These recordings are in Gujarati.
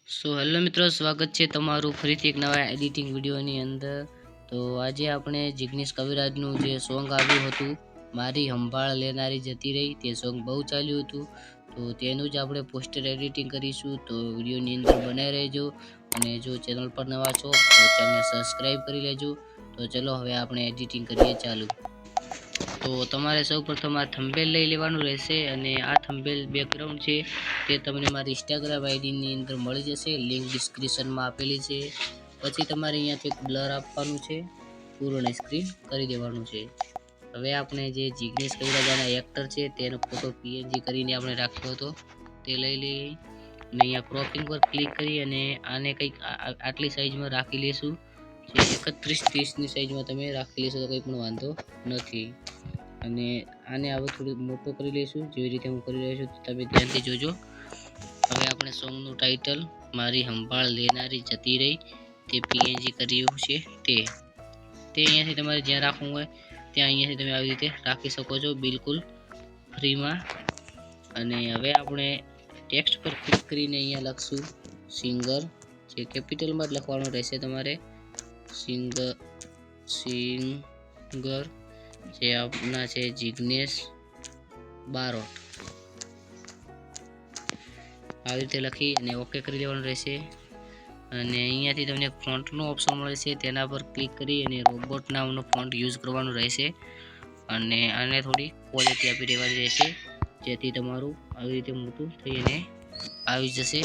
હેલો મિત્રો, સ્વાગત છે તમારું ફરીથી એક નવા એડિટિંગ વિડીયોની અંદર। તો આજે આપણે જિગ્નેશ કવિરાજનું જે સોંગ આવ્યું હતું મારી સંભાળ લેનારી જતી રહી, તે સોંગ બહુ ચાલ્યું હતું। તો તેનું જ આપણે પોસ્ટર એડિટિંગ કરીશું। તો વિડીયોની અંદર બનાવી રહેજો અને જો ચેનલ પર નવા છો તો ચેનલને સબસ્ક્રાઈબ કરી લેજો। તો ચલો હવે આપણે એડિટિંગ કરીએ ચાલુ। તો તમારે સૌપ્રથમ આ થંબનેલ લઈ લેવાનું રહેશે અને આ થંબનેલ બેકગ્રાઉન્ડ છે તે તમને મારી ઇન્સ્ટાગ્રામ આઈડીની અંદર મળી જશે, લિંક ડિસ્ક્રિપ્શનમાં આપેલી છે। પછી તમારે અહીંયાથી એક બ્લર આપવાનું છે, પૂર્ણ સ્ક્રીન કરી દેવાનું છે। હવે આપણે જે જિગ્નેશ કવિરાજના એક્ટર છે તેનો ફોટો પીએનજી કરીને આપણે રાખ્યો હતો તે લઈ લઈએ અને અહીંયા ક્રોપિંગ પર ક્લિક કરી અને આને કંઈક આટલી સાઈઝમાં રાખી લેશું, જે 31-30ની સાઈઝમાં તમે રાખી લેશો તો કંઈ પણ વાંધો નથી। અને આને હવે થોડું મોટો કરી લઈશું, જેવી રીતે હું કરી રહ્યો છું તમે ધ્યાનથી જોજો। હવે આપણે સોંગનું ટાઇટલ મારી સંભાળ લેનારી જતી રહી તે પીએનજી કર્યું છે તે અહીંયાથી તમારે જ્યાં રાખવું હોય ત્યાં અહીંયાથી તમે આવી રીતે રાખી શકો છો, બિલકુલ ફ્રીમાં। અને હવે આપણે ટેક્સ્ટ પર ક્લિક કરીને અહીંયા લખશું સિંગર, જે કેપિટલમાં જ લખવાનું રહેશે તમારે, સિંગર જે આપના છે જિગ્નેશ બારોટ, આવી રીતે લખી અને ઓકે કરી દેવાનું રહેશે। અને અહીંયાથી તમને ફોન્ટનો ઓપ્શન મળે છે, તેના પર ક્લિક કરી અને રોબોટ નામનો ફોન્ટ યુઝ કરવાનો રહેશે અને આને થોડી ક્વોલિટી આપી દેવાની રહેશે, જેથી તમારું આવી રીતે મોટું થઈને આવી જશે।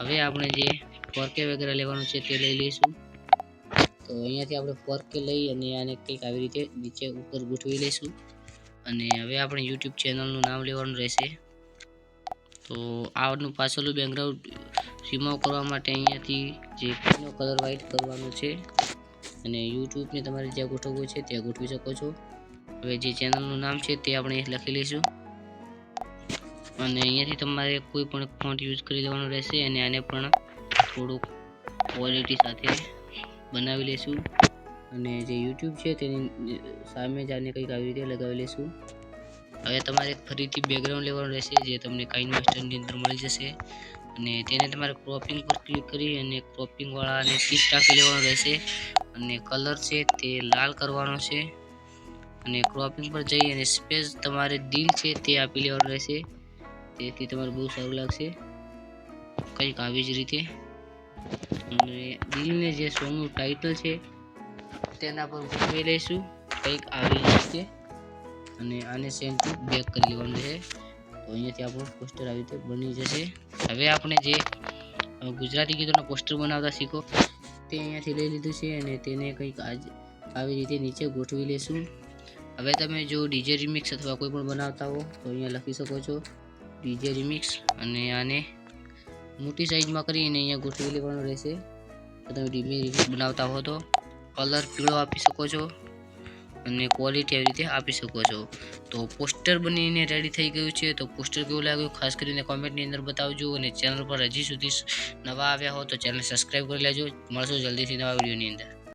હવે આપણે જે 4K વગેરે લેવાનું છે તે લઈ લઈશું। તો અહીંયાથી આપણે 4K લઈ અને આને કંઈક આવી રીતે નીચે ઉપર ગોઠવી લઈશું અને હવે આપણે YouTube ચેનલનું નામ લેવાનું રહેશે। તો આનું પાછળનું બેકગ્રાઉન્ડ રિમૂવ કરવા માટે અહીંયાથી જે પેનનો કલર વ્હાઇટ કરવાનો છે અને યુટ્યુબને તમારે જ્યાં ગોઠવવું છે ત્યાં ગોઠવી શકો છો। હવે જે ચેનલનું નામ છે તે આપણે લખી લઈશું અને અહીંયાથી તમારે કોઈ પણ ફોન્ટ યુઝ કરી લેવાનું રહેશે અને આને પણ થોડુંક ક્વોલિટી સાથે બનાવી લઈશું અને જે YouTube છે તેની સામે જ આને કંઈક આવી રીતે લગાવી લઈશું। હવે તમારે ફરીથી બેકગ્રાઉન્ડ લેવાનું રહેશે, જે તમને કાઇનમાસ્ટરની અંદર મળી જશે અને તેને તમારે ક્રોપિંગ પર ક્લિક કરી અને ક્રોપિંગ વાળાને 30 રાખી લેવાનું રહેશે અને કલર છે તે લાલ કરવાનો છે અને ક્રોપિંગ પર જઈ અને સ્પેસ તમારે દિલ છે તે આપી લેવાનું રહેશે, તેથી તમારે બહુ સારું લાગશે કંઈક આવી જ રીતે। અને દિલને જે સોંગનું ટાઇટલ છે તેના પર ગોઠવી લઈશું કંઈક આવી જ રીતે અને આને સેન્ડ ટુ બેક કરી લેવાનું છે। તો અહીંયાથી આપણું પોસ્ટર આવી રીતે બની જશે। હવે આપણે જે ગુજરાતી ગીતોના પોસ્ટર બનાવતા શીખો તે અહીંયાથી લઈ લીધું છે અને તેને કંઈક આવી રીતે નીચે ગોઠવી લેશું। હવે તમે જો ડીજે રિમિક્સ અથવા કોઈ પણ બનાવતા હો તો અહીંયા લખી શકો છો ડીજે રિમિક્સ અને આને મોટી સાઈઝમાં કરીને અહીંયા ગોઠવી લેવાનું રહેશે। તો તમે ડીજે રિમિક્સ બનાવતા હો તો કલર પીળો આપી શકો છો અને ક્વોલિટી આવી રીતે આપી શકો છો। તો પોસ્ટર બનીને રેડી થઈ ગયું છે। તો પોસ્ટર કેવું લાગ્યું ખાસ કરીને કોમેન્ટની અંદર બતાવજો અને ચેનલ પર હજી સુધી નવા આવ્યા હો તો ચેનલ સબસ્ક્રાઈબ કરી લેજો। મળશું જલ્દીથી નવા વિડીયોની અંદર।